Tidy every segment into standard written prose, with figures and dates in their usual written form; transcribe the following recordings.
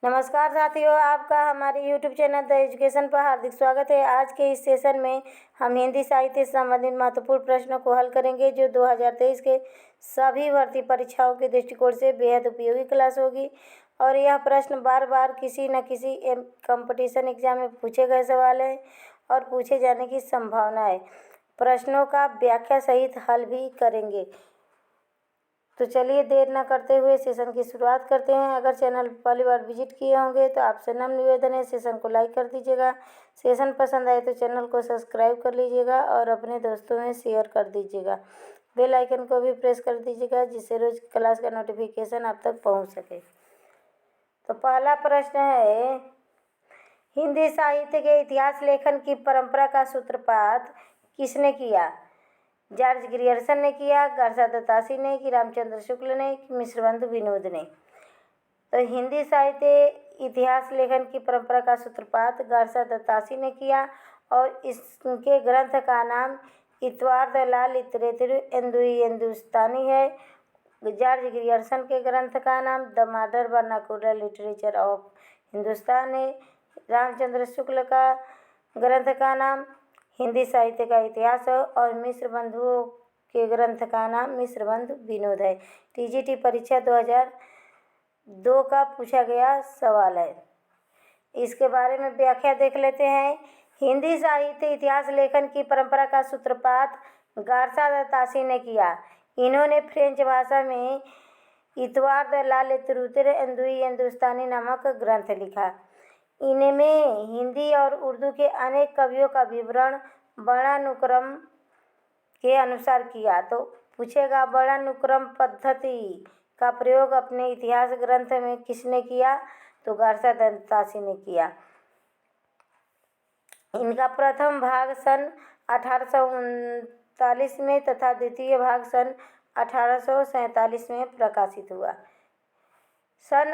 नमस्कार साथियों, आपका हमारे YouTube चैनल द एजुकेशन पर हार्दिक स्वागत है। आज के इस सेशन में हम हिंदी साहित्य से संबंधित महत्वपूर्ण प्रश्नों को हल करेंगे, जो 2023 के सभी भर्ती परीक्षाओं के दृष्टिकोण से बेहद उपयोगी क्लास होगी। और यह प्रश्न बार बार किसी न किसी कंपटीशन एग्जाम में पूछे गए सवाल हैं और पूछे जाने की संभावना है। प्रश्नों का व्याख्या सहित हल भी करेंगे। तो चलिए देर न करते हुए सेशन की शुरुआत करते हैं। अगर चैनल पहली बार विजिट किए होंगे तो आपसे नम्र निवेदन है, सेशन को लाइक कर दीजिएगा। सेशन पसंद आए तो चैनल को सब्सक्राइब कर लीजिएगा और अपने दोस्तों में शेयर कर दीजिएगा। बेल आइकन को भी प्रेस कर दीजिएगा, जिससे रोज क्लास का नोटिफिकेशन आप तक पहुँच सके। तो पहला प्रश्न है, हिंदी साहित्य के इतिहास लेखन की परंपरा का सूत्रपात किसने किया? जॉर्ज ग्रियर्सन ने किया, गारसा दत्तासी ने, कि रामचंद्र शुक्ल ने, कि मिश्रबंधु विनोद ने? तो हिंदी साहित्य इतिहास लेखन की परंपरा का सूत्रपात गारसा दत्तासी ने किया और इसके ग्रंथ का नाम इतवार द ला लिटरेचर हिंदुस्तानी है। जॉर्ज ग्रियर्सन के ग्रंथ का नाम the modern vernacular literature of Hindustan है। रामचंद्र शुक्ल का ग्रंथ का नाम हिंदी साहित्य का इतिहास है और मिश्र बंधुओं के ग्रंथ का नाम मिश्रबंधु विनोद है। टीजीटी परीक्षा 2002 का पूछा गया सवाल है। इसके बारे में व्याख्या देख लेते हैं। हिंदी साहित्य इतिहास लेखन की परंपरा का सूत्रपात गारसा दत्तासी ने किया। इन्होंने फ्रेंच भाषा में इतवार द ला लिटरेचर हिंदुस्तानी नामक ग्रंथ लिखा। इनमें हिंदी और उर्दू के अनेक कवियों का विवरण वर्णानुक्रम के अनुसार किया। तो पूछेगा, वर्णानुक्रम पद्धति का प्रयोग अपने इतिहास ग्रंथ में किसने किया? तो गारसा दत्तासी ने किया। इनका प्रथम भाग सन 1839 में तथा द्वितीय भाग सन 1847 में प्रकाशित हुआ। सन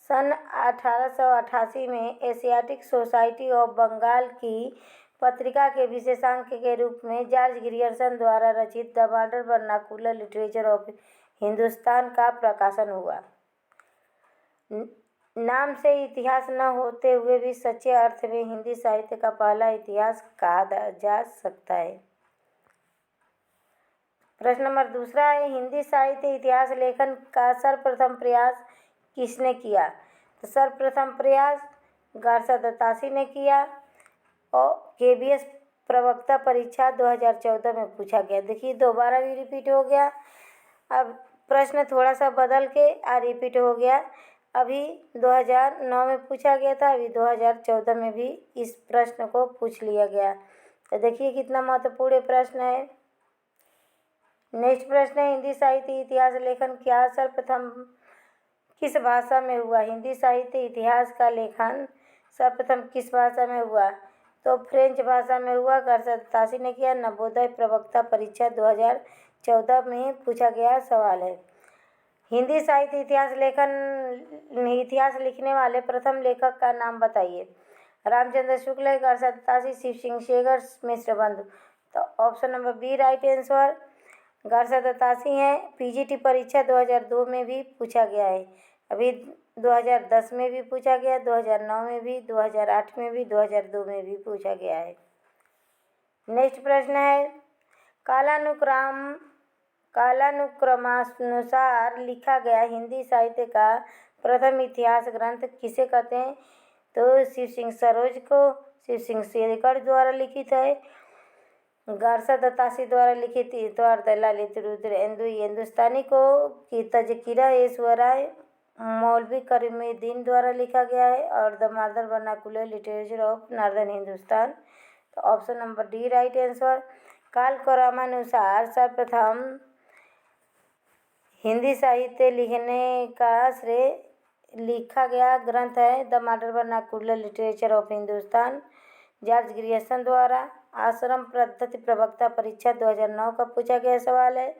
1888 में एशियाटिक सोसाइटी ऑफ बंगाल की पत्रिका के विशेषांक के रूप में जॉर्ज ग्रियर्सन द्वारा रचित the modern vernacular literature of Hindustan का प्रकाशन हुआ। नाम से इतिहास न होते हुए भी सच्चे अर्थ में हिंदी साहित्य का पहला इतिहास कहा जा सकता है। प्रश्न नंबर दूसरा है, हिंदी साहित्य इतिहास लेखन का सर्वप्रथम प्रयास किसने किया? तो सर्वप्रथम प्रयास गारसा दत्तासी ने किया और केबीएस प्रवक्ता परीक्षा 2014 में पूछा गया। देखिए, दोबारा भी रिपीट हो गया। अब प्रश्न थोड़ा सा बदल के रिपीट हो गया। अभी 2009 में पूछा गया था, अभी 2014 में भी इस प्रश्न को पूछ लिया गया। तो देखिए कितना महत्वपूर्ण प्रश्न है। नेक्स्ट प्रश्न है, हिंदी साहित्य इतिहास लेखन क्या सर्वप्रथम किस भाषा में हुआ? हिंदी साहित्य इतिहास का लेखन सर्वप्रथम किस भाषा में हुआ? तो फ्रेंच भाषा में हुआ। गारसा दत्तासी ने किया। नवोदय प्रवक्ता परीक्षा 2014 में पूछा गया सवाल है। हिंदी साहित्य इतिहास लिखने वाले प्रथम लेखक का नाम बताइए। रामचंद्र शुक्ल, गारसा दत्तासी, शिव सिंह सेगर, मिश्रबंधु? तो option number B right answer Garcin de Tassy हैं। पीजीटी परीक्षा 2002 में भी पूछा गया है। अभी 2010 में भी पूछा गया, 2009 में भी, 2008 में भी, 2002 में भी पूछा गया है। नेक्स्ट प्रश्न है, कालानुक्रमानुसार लिखा गया हिंदी साहित्य का प्रथम इतिहास ग्रंथ किसे कहते हैं? तो शिव सिंह सरोज को, शिव सिंह सेकर द्वारा लिखित है। गारसा दत्तासी द्वारा लिखित इतवार द ला लिटरेचर हिंदुस्तानी को की तज़किरा ऐश्वर्या मौलवी करीमुद्दीन द्वारा लिखा गया है और the modern vernacular literature of northern Hindustan? तो option number D right answer. कालक्रमानुसार सर्वप्रथम हिंदी साहित्य लिखने का श्रेय लिखा गया ग्रंथ है the modern vernacular literature of Hindustan, George Grierson द्वारा। आश्रम पद्धति प्रवक्ता परीक्षा 2009 का पूछा गया सवाल है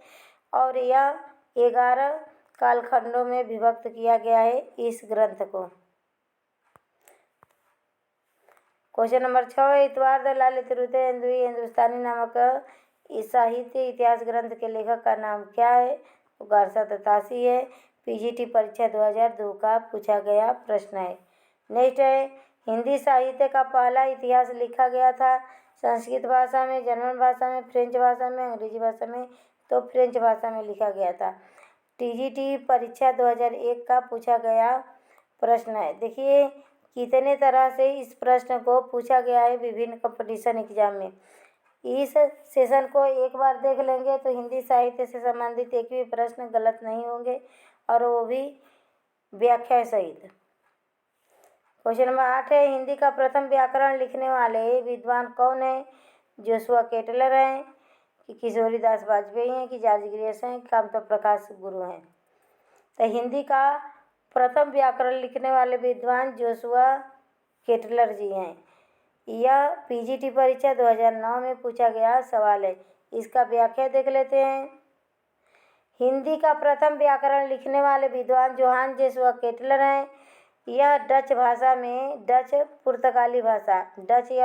और यह 11 कालखंडों में विभक्त किया गया है इस ग्रंथ को। क्वेश्चन नंबर 6, इतवार द ला लिटरेचर हिंदुस्तानी नामक इस साहित्य इतिहास ग्रंथ के लेखक का नाम क्या है? तो गारसा दत्तासी है। पीजीटी परीक्षा 2002 का पूछा गया प्रश्न है। नेक्स्ट है, हिंदी साहित्य का पहला इतिहास लिखा गया था संस्कृत भाषा में, जर्मन भाषा में, फ्रेंच भाषा में, अंग्रेजी भाषा में। तो फ्रेंच भाषा में लिखा गया था। टीजीटी परीक्षा 2001 का पूछा गया प्रश्न है। देखिए कितने तरह से इस प्रश्न को पूछा गया है विभिन्न कंपटीशन एग्जाम में। इस सेशन को एक बार देख लेंगे तो हिंदी साहित्य से संबंधित एक भी प्रश्न गलत नहीं होंगे, और वो भी व्याख्या सहित। क्वेश्चन नंबर 8 है, हिंदी का प्रथम व्याकरण लिखने वाले विद्वान कौन है? जोशुआ केटलर हैं, कि किशोरीदास वाजपेयी हैं, कि जॉर्ज ग्रियर्सन हैं, कि कामता प्रकाश गुरु हैं। तो हिंदी का प्रथम व्याकरण लिखने वाले विद्वान जोशुआ केटलर जी हैं। यह पीजीटी परीक्षा 2009 में पूछा गया सवाल है। इसका व्याख्या देख लेते हैं। हिंदी का प्रथम व्याकरण लिखने वाले विद्वान जोहान जोशुआ केटलर हैं। यह डच भाषा में डच या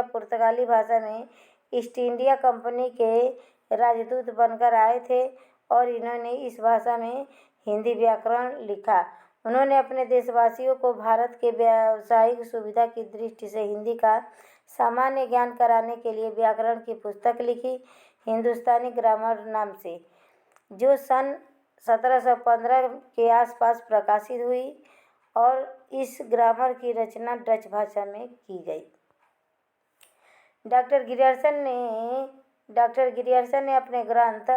पुर्तगाली भाषा में ईस्ट इंडिया कंपनी के राजदूत बनकर आए थे, और इन्होंने इस भाषा में हिंदी व्याकरण लिखा। उन्होंने अपने देशवासियों को भारत के व्यावसायिक सुविधा की दृष्टि से हिंदी का सामान्य ज्ञान कराने के लिए व्याकरण की पुस्तक लिखी, हिंदुस्तानी ग्रामर नाम से, जो सन 1715 के आसपास प्रकाशित हुई, और इस ग्रामर की रचना डच भाषा में की गई। डॉक्टर गिरियर्सन ने अपने ग्रंथ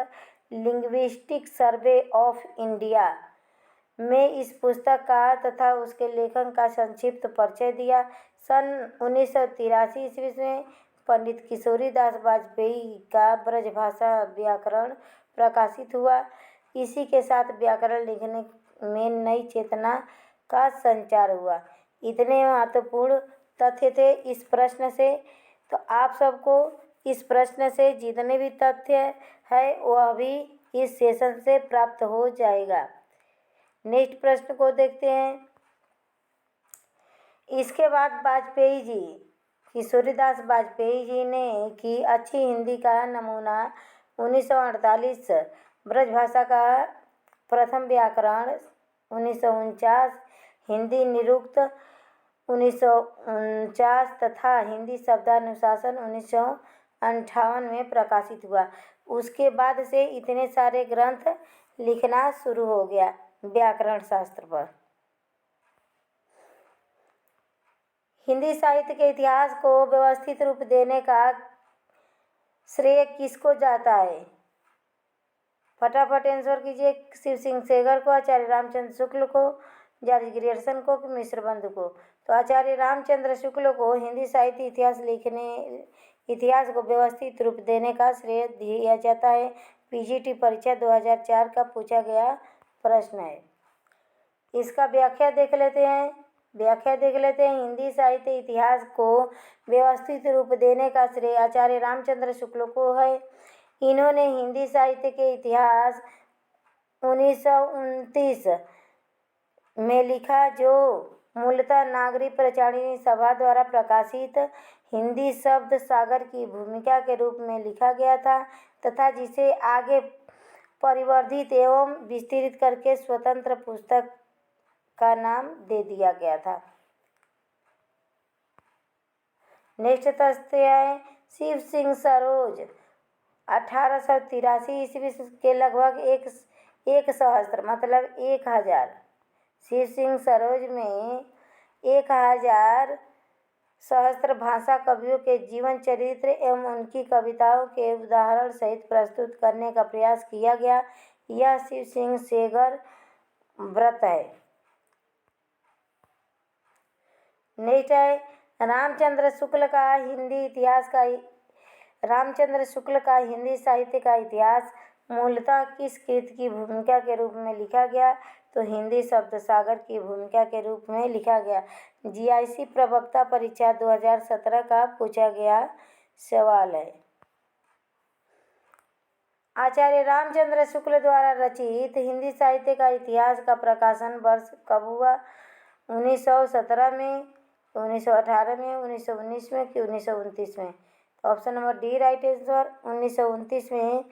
लिंग्विस्टिक सर्वे ऑफ इंडिया में इस पुस्तक का तथा उसके लेखन का संक्षिप्त परिचय दिया। सन 1983 ईस्वी में पंडित किशोरीदास वाजपेयी का ब्रजभाषा व्याकरण प्रकाशित हुआ। इसी के साथ व्याकरण लिखने में नई चेतना का संचार हुआ। इतने महत्वपूर्ण तथ्य थे इस प्रश्न से। तो आप सबको इस प्रश्न से जितने भी तथ्य है वह भी इस सेशन से प्राप्त हो जाएगा। नेक्स्ट प्रश्न को देखते हैं। इसके बाद वाजपेयी जी, किशोरीदास वाजपेयी जी ने की अच्छी हिंदी का नमूना 1948, ब्रजभाषा का प्रथम व्याकरण 1949, हिंदी निरुक्त 1949 तथा हिंदी शब्दानुशासन 1958 में प्रकाशित हुआ। उसके बाद से इतने सारे ग्रंथ लिखना शुरू हो गया व्याकरण शास्त्र पर। हिंदी साहित्य के इतिहास को व्यवस्थित रूप देने का श्रेय किसको जाता है? फटाफट आंसर कीजिए। शिव सिंह सेगर को, आचार्य रामचंद्र शुक्ल को, जॉर्ज ग्रियर्सन को, कि मिश्र बंधु को? तो आचार्य रामचंद्र शुक्ल को हिंदी साहित्य इतिहास को व्यवस्थित रूप देने का श्रेय दिया जाता है। पीजीटी परीक्षा 2004 का पूछा गया प्रश्न है। इसका व्याख्या देख लेते हैं। हिंदी साहित्य इतिहास को व्यवस्थित रूप देने का श्रेय आचार्य रामचंद्र शुक्ल को है। इन्होंने हिंदी साहित्य के इतिहास 1929 में लिखा, जो मूलतः नागरी प्रचारिणी सभा द्वारा प्रकाशित हिंदी शब्द सागर की भूमिका के रूप में लिखा गया था, तथा जिसे आगे परिवर्धित एवं विस्तृत करके स्वतंत्र पुस्तक का नाम दे दिया गया था। नेक्स्ट तथ्य है, शिव सिंह सरोज 1883 ईस्वी के लगभग एक सहस्त्र मतलब 1000 शिव सिंह सरोज में 1000 सहस्त्र भाषा कवियों के जीवन चरित्र एवं उनकी कविताओं के उदाहरण सहित प्रस्तुत करने का प्रयास किया गया। यह शिव सिंह सेगर व्रत है। नेक्स्ट है, रामचंद्र शुक्ल का हिंदी साहित्य का इतिहास मूलतः किस कृत की भूमिका के रूप में लिखा गया? तो हिंदी शब्द सागर की भूमिका के रूप में लिखा गया। जीआईसी प्रवक्ता परीक्षा 2017 का पूछा गया सवाल है। आचार्य रामचंद्र शुक्ल द्वारा रचित हिंदी साहित्य का इतिहास का प्रकाशन वर्ष कब हुआ? 1917 में, 1918 में, 1919 में, कि 1929 में? तो option number D right answer. 1929 में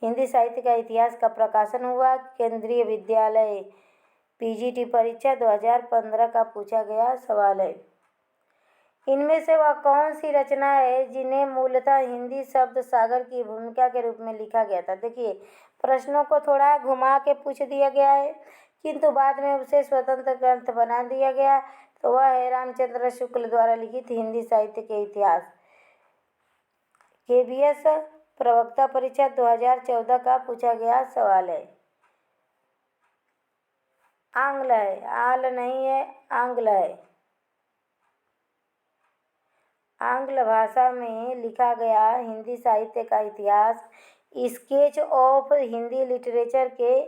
हिंदी साहित्य का इतिहास का प्रकाशन हुआ। केंद्रीय विद्यालय पीजीटी परीक्षा 2015 का पूछा गया सवाल है। इनमें से वह कौन सी रचना है जिन्हें मूलतः हिंदी शब्द सागर की भूमिका के रूप में लिखा गया था। देखिए, प्रश्नों को थोड़ा घुमा के पूछ दिया गया है, किंतु बाद में उसे स्वतंत्र ग्रंथ बना दिया गया। तो वह है रामचंद्र शुक्ल द्वारा लिखित हिंदी साहित्य के इतिहास। केबीएस प्रवक्ता परीक्षा 2014 का पूछा गया सवाल है। आंग्ल है, आल नहीं है, आंग्ल है। आंग्ल भाषा में लिखा गया हिंदी साहित्य का इतिहास। स्केच ऑफ हिंदी लिटरेचर के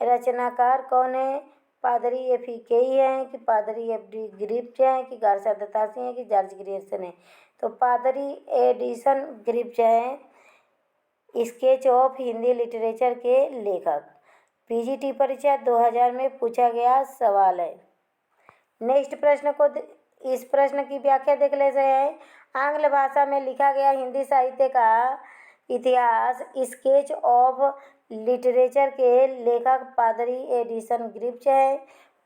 रचनाकार कौन है? पादरी एफ.ई. केई हैं कि पादरी एफ.डी. ग्रिप्स हैं कि गार्सा दत्तासी हैं कि जॉर्ज ग्रियर्सन है? तो पादरी एडिसन ग्रिप्स हैं स्केच ऑफ हिंदी लिटरेचर के लेखक। पीजीटी परीक्षा 2000 में पूछा गया सवाल है। नेक्स्ट प्रश्न को इस प्रश्न की व्याख्या देख लेते हैं। आंग्ल भाषा में लिखा गया हिंदी साहित्य का इतिहास स्केच ऑफ लिटरेचर के लेखक पादरी एडिसन ग्रिप्स है।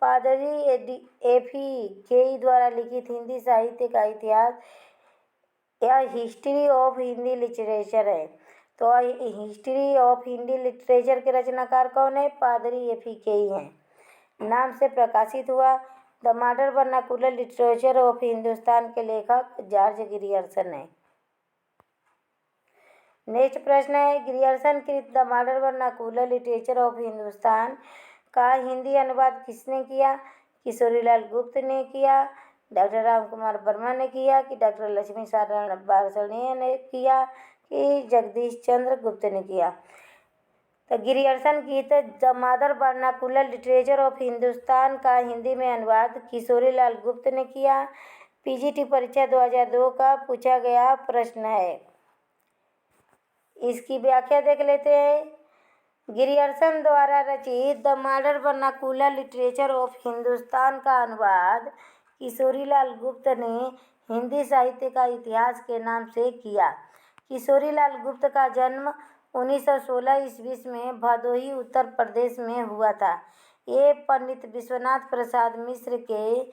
पादरी एफ.ई. केई द्वारा लिखित हिंदी साहित्य का इतिहास यह हिस्ट्री ऑफ हिंदी लिटरेचर है। तो हिस्ट्री ऑफ हिंदी लिटरेचर के रचनाकार कौन है? पादरी एफ.ई. केई हैं। नाम से प्रकाशित हुआ। The modern vernacular literature of Hindustan के लेखक जॉर्ज ग्रियर्सन है। नेक्स्ट प्रश्न है, ग्रियर्सन कृत the modern vernacular literature of Hindustan का हिंदी अनुवाद किसने किया? किशोरीलाल गुप्त ने किया, डॉक्टर राम कुमार वर्मा ने किया कि डॉक्टर लक्ष्मी सारण बार्षणीय ने किया कि जगदीश चंद्र गुप्त ने किया? तो ग्रियर्सन की the modern vernacular literature of Hindustan का हिंदी में अनुवाद किशोरीलाल गुप्त ने किया। पीजीटी परीक्षा 2002 का पूछा गया प्रश्न है। इसकी व्याख्या देख लेते हैं। ग्रियर्सन द्वारा रचित the modern vernacular literature of Hindustan का अनुवाद किशोरीलाल गुप्त ने हिंदी साहित्य का इतिहास के नाम से किया। किशोरीलाल गुप्त का जन्म 1916 ईस्वी में भदोही उत्तर प्रदेश में हुआ था। ये पंडित विश्वनाथ प्रसाद मिश्र के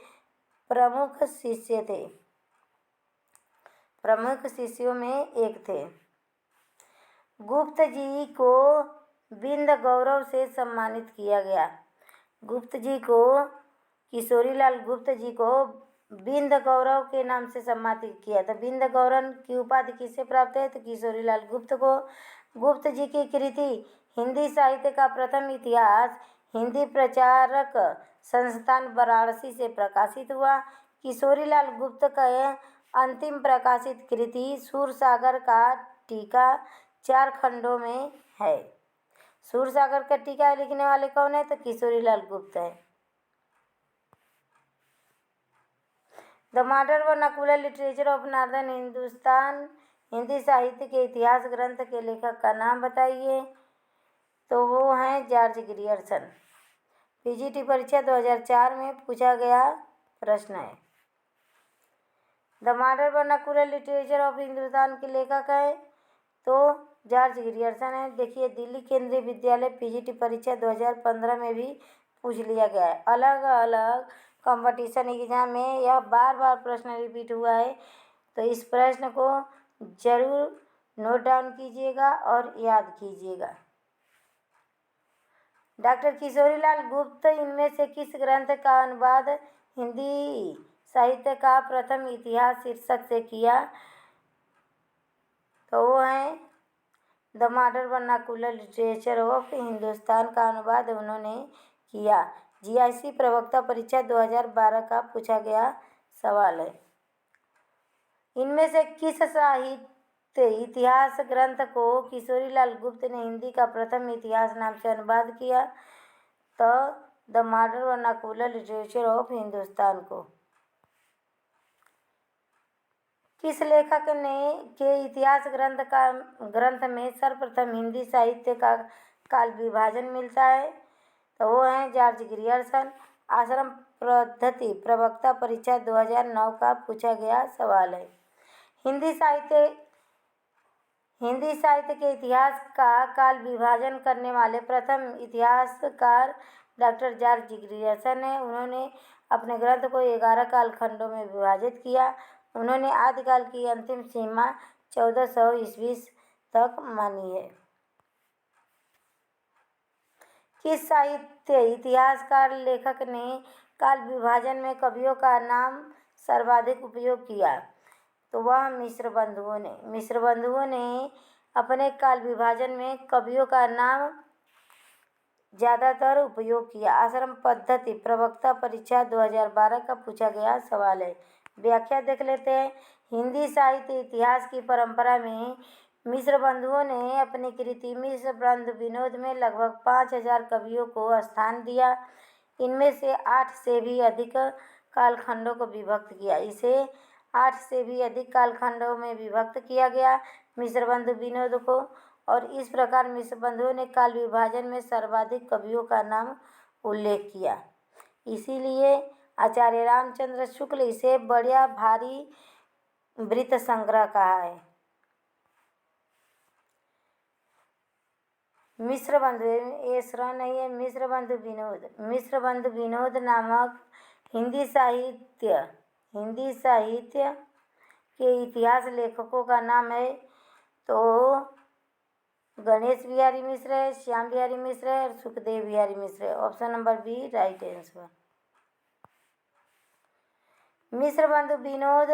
प्रमुख शिष्य थे। प्रमुख शिष्यों में एक थे। गुप्त जी को बिंद गौरव से सम्मानित किया गया। गुप्त जी को किशोरीलाल गुप्त जी को बिंद गौरव के नाम से सम्मानित किया था। बिंद गौरव की उपाधि किससे प्राप्त है? तो किशोरीलाल गुप्त को। गुप्त जी की कृति हिंदी साहित्य का प्रथम इतिहास हिंदी प्रचारक संस्थान वाराणसी से प्रकाशित हुआ। किशोरीलाल गुप्त का अंतिम प्रकाशित कृति सूरसागर का टीका 4 खंडों में है। सूरसागर का टीका लिखने वाले कौन है? तो किशोरीलाल गुप्त है। The modern vernacular literature of northern Hindustan Hindi साहित्य के इतिहास ग्रंथ के लेखक का नाम बताइए। तो वो हैं जॉर्ज ग्रियर्सन। पीजीटी परीक्षा 2004 में पूछा गया प्रश्न है। The modern vernacular literature of Hindustan के लेखक है तो जॉर्ज ग्रियर्सन है। देखिए, दिल्ली केंद्रीय विद्यालय पीजीटी परीक्षा 2015 में भी पूछ लिया गया है। अलग अलग कंपटीशन एग्जाम में यह बार बार प्रश्न रिपीट हुआ है। तो इस प्रश्न को जरूर नोट डाउन कीजिएगा और याद कीजिएगा। डॉक्टर किशोरीलाल गुप्त इनमें से किस ग्रंथ का अनुवाद हिंदी साहित्य का प्रथम इतिहास शीर्षक से किया? तो वो हैं the modern vernacular literature of Hindustan का अनुवाद उन्होंने किया। जीआईसी प्रवक्ता परीक्षा 2012 का पूछा गया सवाल है। इनमें से किस साहित्य इतिहास ग्रंथ को किशोरीलाल गुप्त ने हिंदी का प्रथम इतिहास नाम से अनुवाद किया? तो the modern vernacular literature of Hindustan को। किस लेखक ने के इतिहास ग्रंथ में सर्वप्रथम हिंदी साहित्य का काल विभाजन मिलता है? तो वो हैं जॉर्ज ग्रियर्सन। आश्रम पद्धति प्रवक्ता परीक्षा 2009 का पूछा गया सवाल है। हिंदी साहित्य के इतिहास का काल विभाजन करने वाले प्रथम इतिहासकार डॉक्टर जॉर्ज ग्रियर्सन है। उन्होंने अपने ग्रंथ को 11 कालखंडों में विभाजित किया। उन्होंने आदिकाल की अंतिम सीमा 1400 ईस्वी तक मानी है। किस साहित्य इतिहासकार लेखक ने काल विभाजन में कवियों का नाम सर्वाधिक उपयोग किया? तो वह मिश्र बंधुओं ने। मिश्र बंधुओं ने अपने काल विभाजन में कवियों का नाम ज़्यादातर उपयोग किया। आश्रम पद्धति प्रवक्ता परीक्षा 2012 का पूछा गया सवाल है। व्याख्या देख लेते हैं। हिंदी साहित्य इतिहास की परंपरा में मिश्र बंधुओं ने अपनी कृति मिश्र बंधु विनोद में लगभग 5000 कवियों को स्थान दिया। इनमें से 8 से भी अधिक कालखंडों को विभक्त किया। इसे 8 से भी अधिक कालखंडों में विभक्त किया गया मिश्र बंधु विनोद को, और इस प्रकार मिश्र बंधुओं ने काल विभाजन में सर्वाधिक कवियों का नाम उल्लेख किया। इसीलिए आचार्य रामचंद्र शुक्ल इसे बड़ा भारी वृत्त संग्रह कहा है। मिश्र बंधु, ये श्रवण नहीं है। मिश्र बंधु विनोद। मिश्र बंधु विनोद नामक हिंदी साहित्य के इतिहास लेखकों का नाम है तो गणेश बिहारी मिश्र है, श्याम बिहारी मिश्र है और सुखदेव बिहारी मिश्र है। Option number B right answer. Mishra Bandhu Vinod,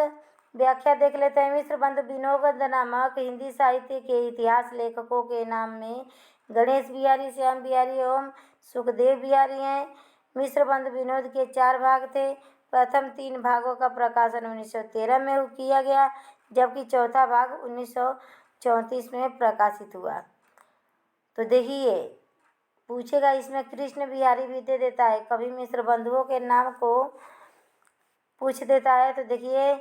व्याख्या देख लेते हैं। मिश्र बंधु विनोद नामक हिंदी साहित्य के इतिहास लेखकों के नाम में गणेश बिहारी, श्याम बिहारी एवं सुखदेव बिहारी हैं। मिश्र बंधु विनोद के 4 भाग थे। प्रथम 3 भागों का प्रकाशन 1913 में किया गया, जबकि चौथा भाग 1934 में प्रकाशित हुआ। तो देखिए, पूछेगा इसमें कृष्ण बिहारी भी दे देता है, कभी मिश्र बंधुओं के नाम को पूछ देता है। तो देखिए,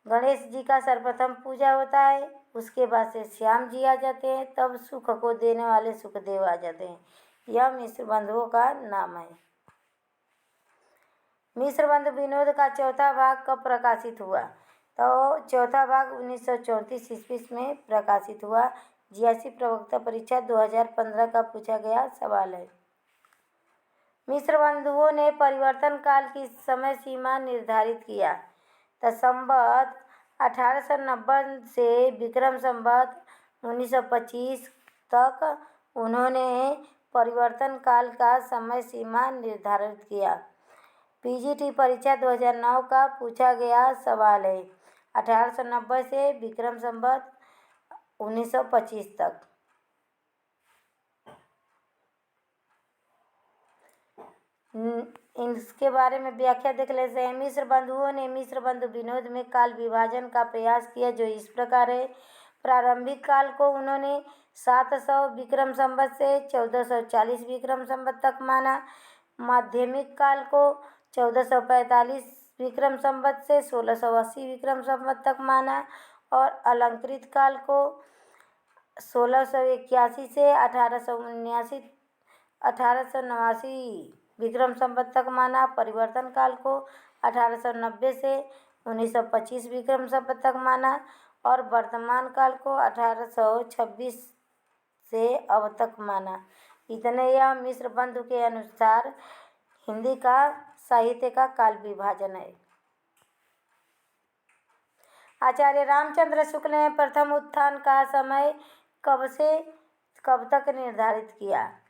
गणेश जी का सर्वप्रथम पूजा होता है, उसके बाद से श्याम जी आ जाते हैं, तब सुख को देने वाले सुखदेव आ जाते हैं। यह मिश्र बंधुओं का नाम है। मिश्र बंधु विनोद का चौथा भाग कब प्रकाशित हुआ? तो चौथा भाग 1934 ईस्वी में प्रकाशित हुआ। 86 प्रवक्ता परीक्षा 2015 का पूछा गया सवाल है। मिश्र बंधुओं ने परिवर्तन काल की समय सीमा निर्धारित किया। तो संवत 1890 से विक्रम संवत 1925 तक उन्होंने परिवर्तन काल का समय सीमा निर्धारित किया। पीजीटी परीक्षा 2009 का पूछा गया सवाल है। 1890 से विक्रम संवत 1925 तक। इसके बारे में व्याख्या देख लेते हैं। मिश्र बंधुओं ने मिश्र बंधु विनोद में काल विभाजन का प्रयास किया, जो इस प्रकार है। प्रारंभिक काल को उन्होंने 700 विक्रम संवत से 1440 विक्रम संवत तक माना। माध्यमिक काल को 1445 विक्रम संवत से 1680 विक्रम संवत तक माना, और अलंकृत काल को 1681 से 1889 विक्रम संवत तक माना। परिवर्तन काल को 1890 से 1925 विक्रम संवत तक माना, और वर्तमान काल को 1826 से अब तक माना। इतने यह मिश्र बंधु के अनुसार हिंदी का साहित्य का काल विभाजन है। आचार्य रामचंद्र शुक्ल ने प्रथम उत्थान का समय कब से कब तक निर्धारित किया?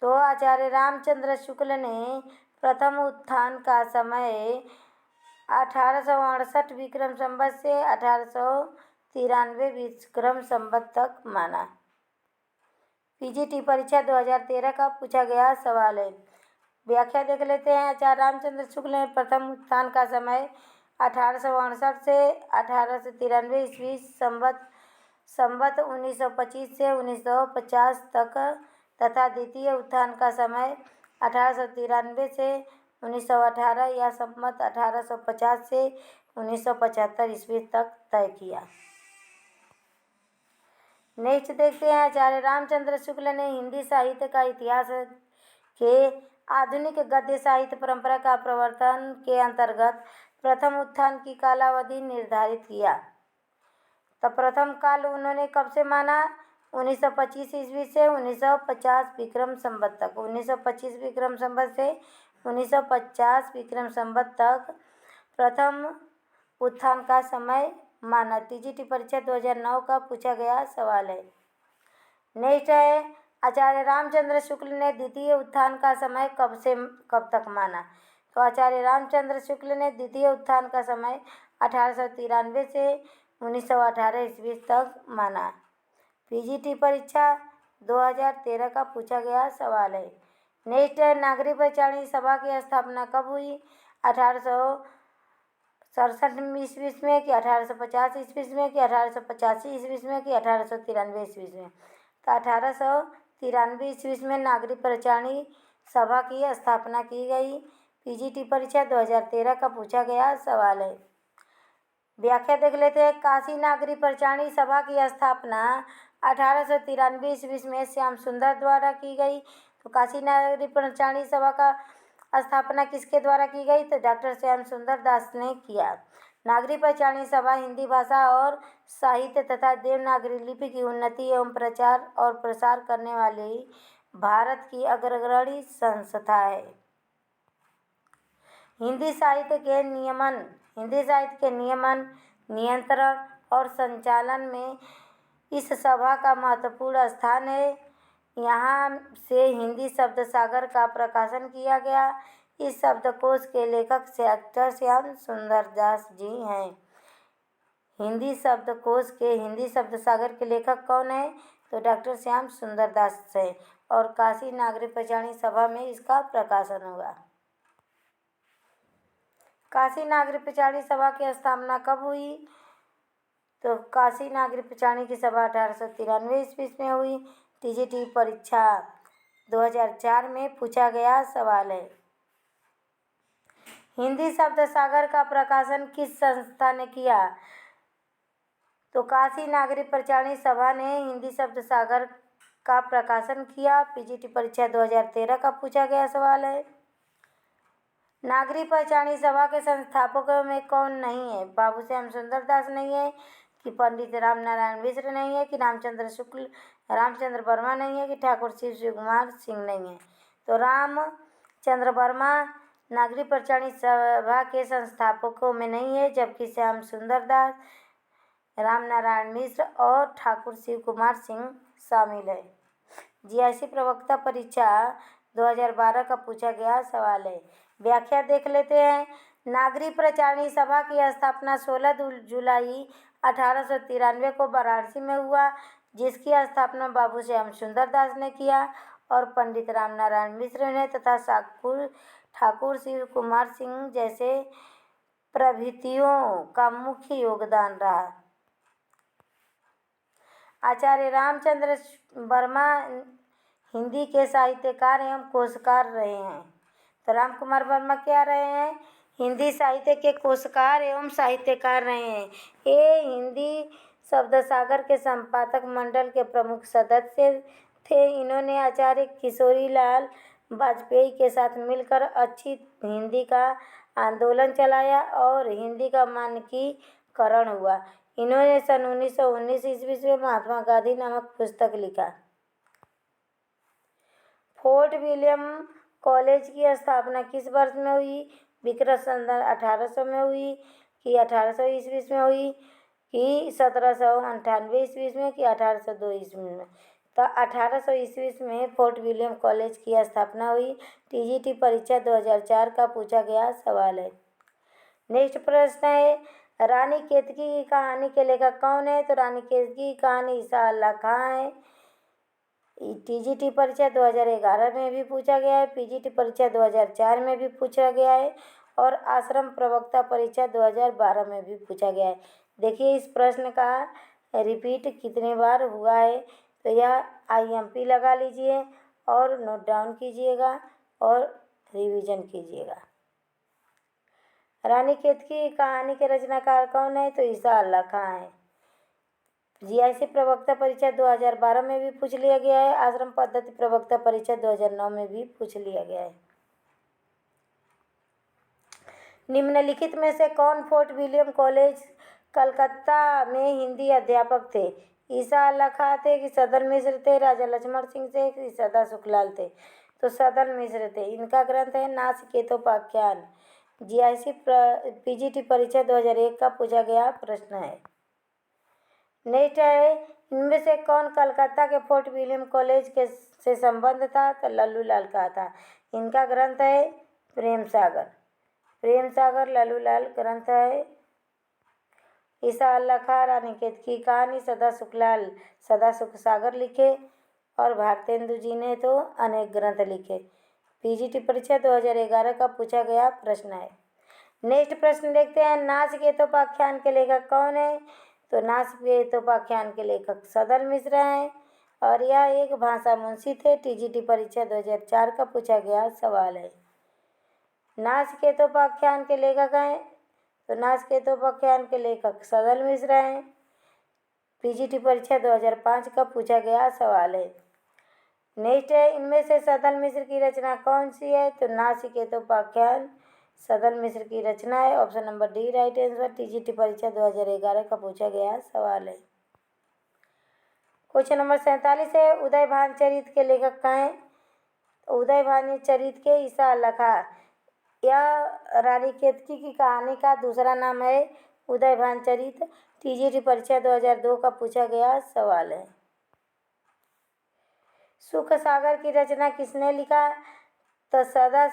तो आचार्य रामचंद्र शुक्ल ने प्रथम उत्थान का समय 1868 विक्रम संवत से 1893 विक्रम संवत तक माना। पीजीटी परीक्षा 2013 का पूछा गया सवाल है। व्याख्या देख लेते हैं। आचार्य रामचंद्र शुक्ल ने प्रथम उत्थान का समय 1868 से 1893 ईस्वी संवत 1925 से 1950 तक, तथा द्वितीय उत्थान का समय 1893 से 1918 या संवत 1850 से 1975 ईस्वी तक तय किया। नेक्स्ट देखते हैं। आचार्य रामचंद्र शुक्ल ने हिंदी साहित्य का इतिहास के आधुनिक गद्य साहित्य परंपरा का प्रवर्तन के अंतर्गत प्रथम उत्थान की कालावधि निर्धारित किया। तो प्रथम काल उन्होंने कब से माना? 1925 ईस्वी से 1950 विक्रम संवत तक। 1925 विक्रम संवत से 1950 विक्रम संवत तक प्रथम उत्थान का समय माना। टीजीटी परीक्षा 2009 का पूछा गया सवाल है। नेक्स्ट है, आचार्य रामचंद्र शुक्ल ने द्वितीय उत्थान का समय कब से कब तक माना? तो आचार्य रामचंद्र शुक्ल ने द्वितीय उत्थान का समय 1893 से 1918 ईस्वी तक माना। पीजीटी परीक्षा 2013 का पूछा गया सवाल है। नेक्स्ट है, नागरिक परिचालनी सभा की स्थापना कब हुई? 1867 ईस्वी में कि 1850 ईस्वी में कि 1885 ईस्वी में कि 1893 ईस्वी में? तो 1893 ईस्वी में नागरिक परिचालनी सभा की स्थापना की गई। पीजीटी परीक्षा 2013 का पूछा गया सवाल है। व्याख्या देख लेते हैं। काशी नागरिक परिचालनी सभा की स्थापना 1893 ईस्वी में श्याम सुंदर द्वारा की गई। तो काशी नागरिक परिचालनी सभा का स्थापना किसके द्वारा की गई? तो डॉक्टर श्याम सुंदर दास ने किया। नागरिक परिचालनी सभा हिंदी भाषा और साहित्य तथा देवनागरी लिपि की उन्नति एवं प्रचार और प्रसार करने वाली भारत की अग्रणी संस्था है। हिंदी साहित्य के नियमन, नियंत्रण और संचालन में इस सभा का महत्वपूर्ण स्थान है। यहाँ से हिंदी शब्द सागर का प्रकाशन किया गया। इस शब्दकोश के लेखक डॉक्टर श्याम सुंदर दास जी हैं। हिंदी शब्द सागर के लेखक कौन है? तो डॉक्टर श्याम सुंदर दास है। और काशी नागरिक परिचालनी सभा में इसका प्रकाशन हुआ। काशी नागरिक परिचालनी सभा की स्थापना कब हुई? तो काशी नागरिक परिचालनी की सभा 1893 ईस्वी में हुई। टीजीटी परीक्षा 2004 में पूछा गया सवाल है। हिंदी शब्द सागर का प्रकाशन किस संस्था ने किया? तो काशी नागरिक परिचालनी सभा ने हिंदी शब्द सागर का प्रकाशन किया। पीजीटी परीक्षा 2013 का पूछा गया सवाल है। नागरिक परिचालनी सभा के संस्थापकों में कौन नहीं है? बाबू श्याम सुंदर दास नहीं है कि पंडित राम नारायण मिश्र नहीं है कि रामचंद्र वर्मा नहीं है कि ठाकुर शिव कुमार सिंह नहीं है? तो रामचंद्र वर्मा नागरिक परिचालनी सभा के संस्थापकों में नहीं है, जबकि श्याम सुंदर दास, राम नारायण मिश्र और ठाकुर शिव कुमार सिंह शामिल है। जीआईसी प्रवक्ता परीक्षा 2012 का पूछा गया सवाल है। व्याख्या देख लेते हैं। नागरिक परिचालनी सभा की स्थापना 16 जुलाई 1893 को वाराणसी में हुआ, जिसकी स्थापना बाबू श्याम सुंदर दास ने किया और पंडित राम नारायण मिश्र ने तथा ठाकुर शिव कुमार सिंह जैसे प्रभृतियों का मुख्य योगदान रहा। आचार्य रामचंद्र वर्मा हिंदी के साहित्यकार एवं कोशकार रहे हैं। तो राम कुमार वर्मा क्या रहे हैं? हिंदी साहित्य के कोशकार एवं साहित्यकार रहे हैं। ये हिंदी शब्द सागर के संपादक मंडल के प्रमुख सदस्य थे। इन्होंने आचार्य किशोरीलाल वाजपेयी के साथ मिलकर अच्छी हिंदी का आंदोलन चलाया और हिंदी का मानकीकरण हुआ। इन्होंने सन 1919 ईस्वी में महात्मा गांधी नामक पुस्तक लिखा। फोर्ट विलियम कॉलेज की स्थापना किस वर्ष में हुई? विक्रम संवत 1800 में हुई कि 1800 ईस्वी में हुई कि 1798 ईस्वी में कि 1802 ईस्वी में? तो 1800 ईस्वी में फोर्ट विलियम कॉलेज की स्थापना हुई। टीजीटी परीक्षा 2004 का पूछा गया सवाल है। नेक्स्ट प्रश्न है, रानी केतकी की कहानी के लेखक कौन है? तो रानी केतकी की कहानी ईसा अल्लाह खां है। टीजीटी परीक्षा 2011 में भी पूछा गया है, पीजीटी परीक्षा 2004 में भी पूछा गया है और आश्रम प्रवक्ता परीक्षा 2012 में भी पूछा गया है। देखिए इस प्रश्न का रिपीट कितने बार हुआ है, तो यह आईएमपी लगा लीजिए और नोट डाउन कीजिएगा और रिवीजन कीजिएगा। रानी केतकी कहानी के रचनाकार कौन है? तो ईसा अल्लाह खां है। जीआईसी प्रवक्ता परीक्षा 2012 में भी पूछ लिया गया है। आश्रम पद्धति प्रवक्ता परीक्षा 2009 में भी पूछ लिया गया है। निम्नलिखित में से कौन फोर्ट विलियम कॉलेज कलकत्ता में हिंदी अध्यापक थे? ईसा अल्लाह खां थे कि सदन मिश्र थे, राजा लक्ष्मण सिंह थे कि सदा सुखलाल थे? तो सदन मिश्र थे। इनका ग्रंथ है नाचिकेतोपाख्यान। जीआईसी पीजीटी परीक्षा 2001 का पूछा गया प्रश्न है। नेक्स्ट है, इनमें से कौन कलकत्ता के फोर्ट विलियम कॉलेज के से संबंध था? तो लल्लू लाल का था। इनका ग्रंथ है प्रेम सागर। प्रेम सागर लल्लू लाल ग्रंथ है। ईसा अल्लाह खां रानी केत की कहानी सदा सुख सागर लिखे, और भारतेंदु जी ने तो अनेक ग्रंथ लिखे। पीजीटी परीक्षा 2011 का पूछा गया प्रश्न है। नेक्स्ट प्रश्न देखते हैं, नाचिकेतोपाख्यान के लेखक कौन है? तो नाचिकेतोपाख्यान के लेखक सदन मिश्र हैं, और यह एक भाषा मुंशी थे। टीजीटी परीक्षा 2004 का पूछा गया सवाल है। नाचिकेतोपाख्यान के लेखक हैं, तो नाचिकेतोपाख्यान के लेखक सदन मिश्र हैं। पीजीटी परीक्षा 2005 का पूछा गया सवाल है। नेक्स्ट है, इनमें से सदन मिश्र की रचना कौन सी है? तो नाचिकेतोपाख्यान सदन मिश्र की रचना है। Option number D right answer. TGT परीक्षा 2011 का पूछा गया सवाल है। क्वेश्चन नंबर 47 है, उदयभान चरित के लेखक कहाँ हैं? उदयभान चरित के ईसा अल्लाह खां। यह रानी केतकी की कहानी का दूसरा नाम है उदयभान चरित। टीजीटी परीक्षा 2002 का पूछा गया सवाल है। सुख सागर की रचना किसने लिखा? तो सदा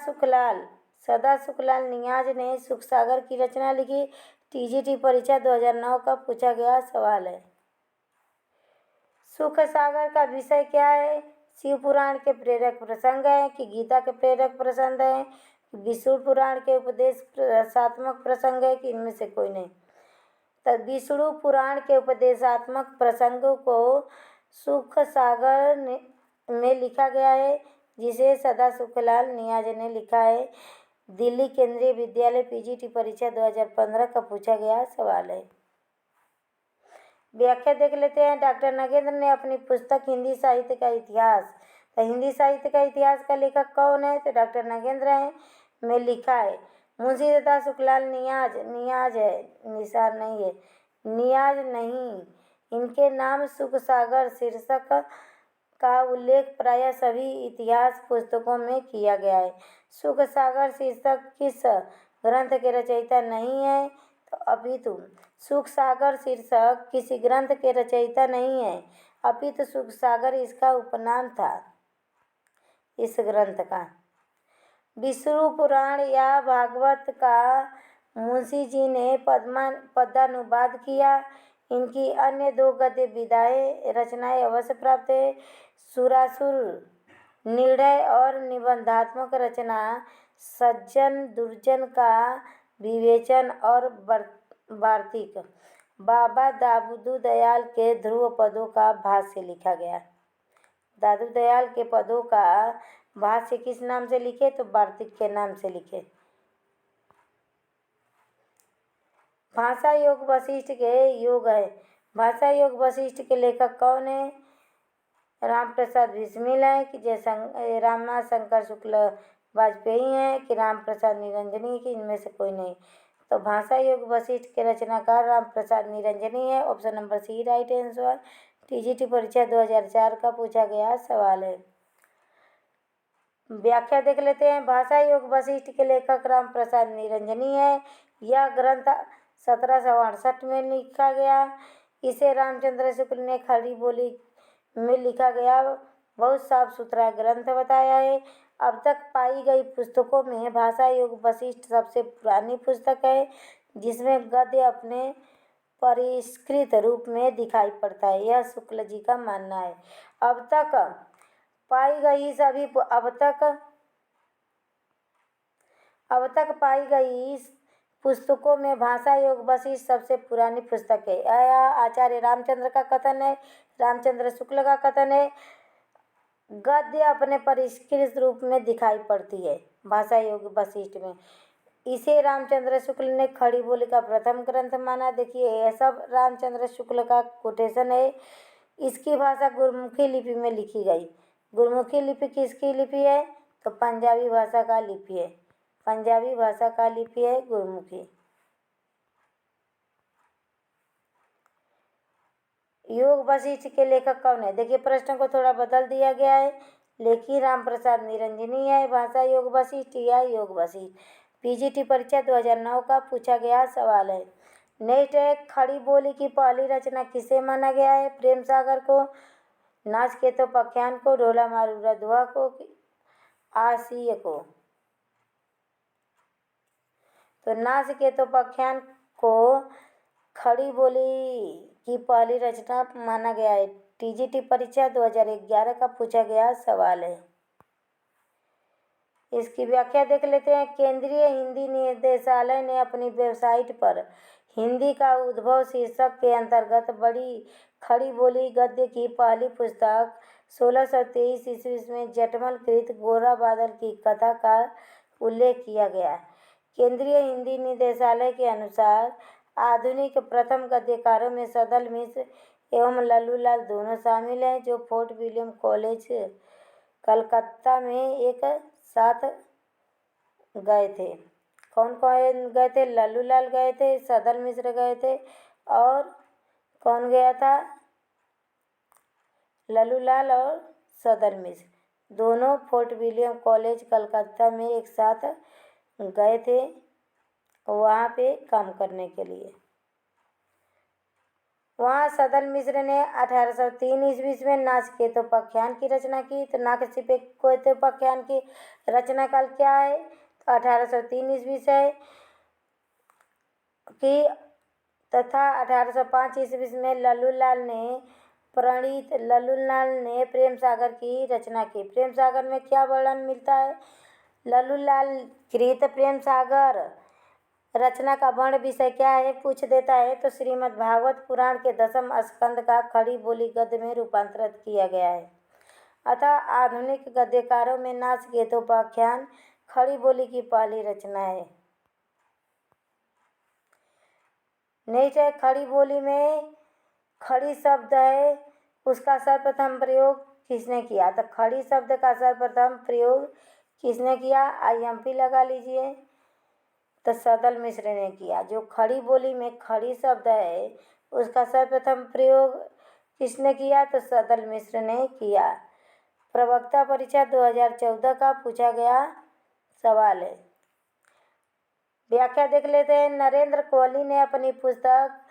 सुखलाल नियाज ने सुख सागर की रचना लिखी। टीजीटी परीक्षा 2009 का पूछा गया सवाल है। सुख सागर का विषय क्या है? शिव पुराण के प्रेरक प्रसंग है कि गीता के प्रेरक प्रसंग है, विष्णु पुराण के उपदेशात्मक प्रसंग है कि इनमें से कोई नहीं? तो विष्णु पुराण के उपदेशात्मक प्रसंगों को सुख सागर में लिखा गया है, जिसे सदा सुखलाल नियाज ने लिखा है। दिल्ली केंद्रीय विद्यालय पीजीटी परीक्षा 2015 का पूछा गया सवाल है। व्याख्या देख लेते हैं। डॉक्टर नगेंद्र ने अपनी पुस्तक हिंदी साहित्य का इतिहास, तो हिंदी साहित्य का इतिहास का लेखक कौन है? तो डॉक्टर नगेंद्र हैं में लिखा है। मुंशी सदा सुखलाल नियाज है, निसार नहीं है, नियाज नहीं। इनके नाम सुख सागर शीर्षक का उल्लेख प्रायः सभी इतिहास पुस्तकों में किया गया है। सुख सागर शीर्षक किस ग्रंथ के रचयिता नहीं है? तो अपितु सुख सागर शीर्षक किसी ग्रंथ के रचयिता नहीं है, अपितु सुख सागर इसका उपनाम था इस ग्रंथ का। विष्णु पुराण या भागवत का मुंशी जी ने पद्यानुवाद किया। इनकी अन्य दो गद्य विधाएं रचनाएं अवश्य प्राप्त है। सुरासुर निर्णय और निबंधात्मक रचना सज्जन दुर्जन का विवेचन और वार्तिक। बाबा दादू दयाल के ध्रुव पदों का भाष्य लिखा गया। दादू दयाल के पदों का भाष्य किस नाम से लिखे? तो वार्तिक के नाम से लिखे। भाषा योग वशिष्ठ के योग है। भाषा योग वशिष्ठ के लेखक कौन है? राम प्रसाद बिस्मिल है कि जय रामनाथ शंकर शुक्ल वाजपेयी हैं कि राम प्रसाद निरंजनी कि इनमें से कोई नहीं? तो भाषा योग वशिष्ठ के रचनाकार राम प्रसाद निरंजनी है। Option number C right answer. TGT परीक्षा 2004 का पूछा गया सवाल है। व्याख्या देख लेते हैं। भाषा योग वशिष्ठ के लेखक राम प्रसाद निरंजनी है। यह ग्रंथ 1768 में लिखा गया। इसे रामचंद्र शुक्ल ने खड़ी बोली में लिखा गया बहुत साफ सुथरा ग्रंथ बताया है। अब तक पाई गई पुस्तकों में भाषा योग वशिष्ठ सबसे पुरानी पुस्तक है, जिसमें गद्य अपने परिष्कृत रूप में दिखाई पड़ता है। यह शुक्ल जी का मानना है। अब तक पाई गई पुस्तकों में भाषा योग वशिष्ठ सबसे पुरानी पुस्तक है। यह आचार्य रामचंद्र का कथन है, रामचंद्र शुक्ल का कथन है। गद्य अपने परिष्कृत रूप में दिखाई पड़ती है भाषा योग वशिष्ठ में। इसे रामचंद्र शुक्ल ने खड़ी बोली का प्रथम ग्रंथ माना। देखिए, यह सब रामचंद्र शुक्ल का कोटेशन है। इसकी भाषा गुरमुखी लिपि में लिखी गई। गुरमुखी लिपि किसकी लिपि है? तो पंजाबी भाषा का लिपि है। पंजाबी भाषा का लिपि है गुरमुखी। योग वशिष्ठ के लेखक कौन है? देखिए प्रश्न को थोड़ा बदल दिया गया है। लेखी राम प्रसाद निरंजनी है। भाषा योग वशिष्ठ या योग वशिष्ठ। पीजीटी परीक्षा 2009 का पूछा गया सवाल है। नेक्स्ट है, खड़ी बोली की पहली रचना किसे माना गया है? प्रेम सागर को, नाचकेतोपाख्यान को, ढोला मारूरा दुआ को, आसिय को? तो नाचकेतोपाख्यान को खड़ी बोली की पहली रचना माना गया है। टीजीटी परीक्षा 2011 का पूछा गया सवाल है। इसकी व्याख्या देख लेते हैं। केंद्रीय हिंदी निदेशालय ने अपनी वेबसाइट पर हिंदी का उद्भव शीर्षक के अंतर्गत बड़ी खड़ी बोली गद्य की पहली पुस्तक 1623 ईस्वी में जटमल कृत गोरा बादल की कथा का उल्लेख किया गया। केंद्रीय हिंदी निदेशालय के अनुसार आधुनिक प्रथम गद्यकारों में सदल मिश्र एवं लल्लूलाल दोनों शामिल हैं, जो फोर्ट विलियम कॉलेज कलकत्ता में एक साथ गए थे। कौन कौन गए थे? लल्लूलाल गए थे, सदल मिश्र गए थे, और कौन गया था? लल्लूलाल और सदल मिश्र दोनों फोर्ट विलियम कॉलेज कलकत्ता में एक साथ गए थे वहाँ पे काम करने के लिए। वहाँ सदल मिश्र ने 1803 ईस्वी में नाचकेतोपाख्यान की रचना की। तो नाचकेतोपाख्यान की रचना काल क्या है? तो 1803 ईस्वी से की तथा 1805 ईस्वी में लल्लूलाल ने प्रेम सागर की रचना की। प्रेम सागर में क्या वर्णन मिलता है? लल्लूलाल कृत प्रेम सागर रचना का वर्ण विषय क्या है पूछ देता है। तो श्रीमद् भागवत पुराण के 10वें स्कंद का खड़ी बोली गद्य में रूपांतरित किया गया है। अतः आधुनिक गद्यकारों में नाचकेतोपाख्यान खड़ी बोली की पहली रचना है। नेक्स्ट है, खड़ी बोली में खड़ी शब्द है, उसका सर्वप्रथम प्रयोग किसने किया? तो खड़ी शब्द का सर्वप्रथम प्रयोग किसने किया? IMP लगा लीजिए। तो सदल मिश्र ने किया। जो खड़ी बोली में खड़ी शब्द है उसका सर्वप्रथम प्रयोग किसने किया? तो सदल मिश्र ने किया। प्रवक्ता परीक्षा 2014 का पूछा गया सवाल है। व्याख्या देख लेते हैं। नरेंद्र कोहली ने अपनी पुस्तक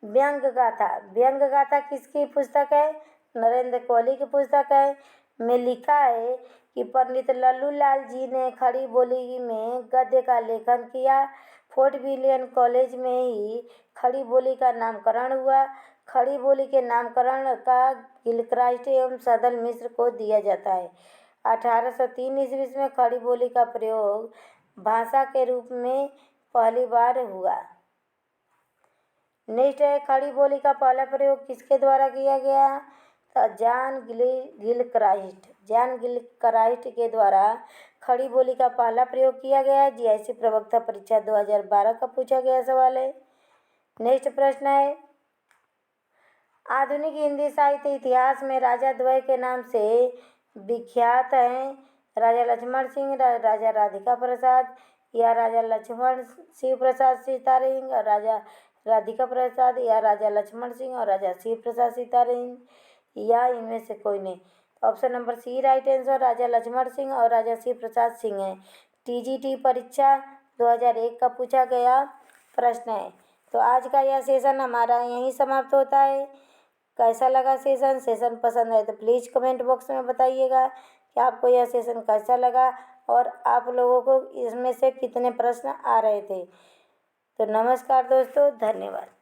व्यंग गाथा किसकी पुस्तक है? नरेंद्र कोहली की पुस्तक है। में लिखा है कि पंडित लल्लूलाल जी ने खड़ी बोली में गद्य का लेखन किया। फोर्ट विलियम कॉलेज में ही खड़ी बोली का नामकरण हुआ। खड़ी बोली के नामकरण का गिलक्राइस्ट एवं सदल मिश्र को दिया जाता है। 1803 ईस्वी में खड़ी बोली का प्रयोग भाषा के रूप में पहली बार हुआ। नेक्स्ट है, खड़ी बोली का पहला प्रयोग किसके द्वारा किया गया? तो जॉन गिलक्राइस्ट के द्वारा खड़ी बोली का पहला प्रयोग किया गया। GIC प्रवक्ता परीक्षा 2012 का पूछा गया सवाल है। नेक्स्ट प्रश्न है, आधुनिक हिंदी साहित्य इतिहास में राजा द्वय के नाम से विख्यात हैं। राजा लक्ष्मण सिंह, राजा राधिका प्रसाद, या राजा लक्ष्मण शिव प्रसाद सीतारहिंग और राजा राधिका प्रसाद, या राजा लक्ष्मण सिंह और राजा शिव प्रसाद सीतारहिंग, या इनमें से कोई नहीं। Option number C right answer Raja Lakshman Singh और राजा शिव प्रसाद सिंह है। TGT परीक्षा 2001 का पूछा गया प्रश्न है। तो आज का यह सेशन हमारा यहीं समाप्त होता है। कैसा लगा सेशन पसंद है तो प्लीज़ कमेंट बॉक्स में बताइएगा कि आपको यह सेशन कैसा लगा और आप लोगों को इसमें से कितने प्रश्न आ रहे थे। तो नमस्कार दोस्तों, धन्यवाद।